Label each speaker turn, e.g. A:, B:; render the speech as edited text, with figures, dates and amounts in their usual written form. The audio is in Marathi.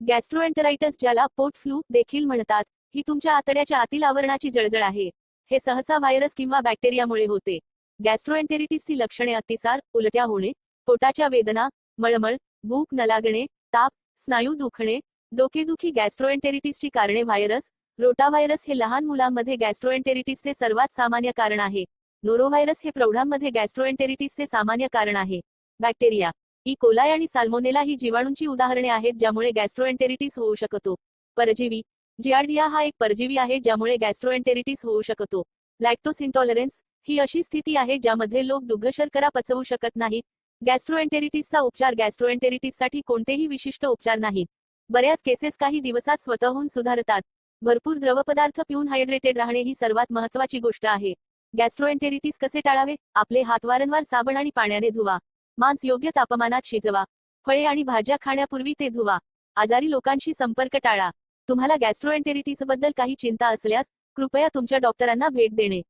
A: गॅस्ट्रोएंटरायटिस, ज्याला पोट फ्लू देखील म्हणतात, ही तुमच्या आतड्याच्या आतील आवरणाची जळजळ आहे. हे सहसा व्हायरस किंवा बॅक्टेरियामुळे होते. गॅस्ट्रोएंटेरिटिसची लक्षणे अतिसार, उलट्या होणे, पोटाच्या वेदना, मळमळ, भूक न लागणे, ताप, स्नायू दुखणे, डोकेदुखी. गॅस्ट्रोएंटेरिटिसची कारणे. व्हायरस. रोटाव्हायरस हे लहान मुलांमध्ये गॅस्ट्रोएंटेरिटिसचे सर्वात सामान्य कारण आहे. नोरोव्हायरस हे प्रौढांमध्ये गॅस्ट्रोएंटेरिटिसचे सामान्य कारण आहे. बॅक्टेरिया. ई कोलाई आणि साल्मोनेला ही जीवाणूंची उदाहरणे आहेत ज्यामुळे गॅस्ट्रोएंटेरिटिस होऊ शकतो. परजीवी. जियार्डिया हा एक परजीवी आहे ज्यामुळे गॅस्ट्रोएंटेरिटिस होऊ शकतो. लॅक्टोस इंटॉलरन्स ही अशी स्थिती आहे ज्यामध्ये लोक दुग्ध शर्करा पचवू शकत नाहीत. गॅस्ट्रोएंटेरिटिसचा उपचार. गॅस्ट्रोएंटेरिटिससाठी कोणतेही विशिष्ट उपचार नाहीत. बऱ्याच केसेस काही दिवसात स्वतःहून सुधारतात. भरपूर द्रवपदार्थ पिऊन हायड्रेटेड राहणे ही सर्वात महत्त्वाची गोष्ट आहे. गॅस्ट्रोएंटेरिटिस कसे टाळावे? आपले हात वारंवार साबण आणि पाण्याने धुवा. मांस योग्य तापमानात शिजवा. फळे आणि भाज्या खाण्यापूर्वी ते धुवा. आजारी लोकांशी संपर्क टाळा. तुम्हाला गॅस्ट्रोएंटेरिटिसबद्दल काही चिंता असल्यास कृपया तुमच्या डॉक्टरांना भेट देणे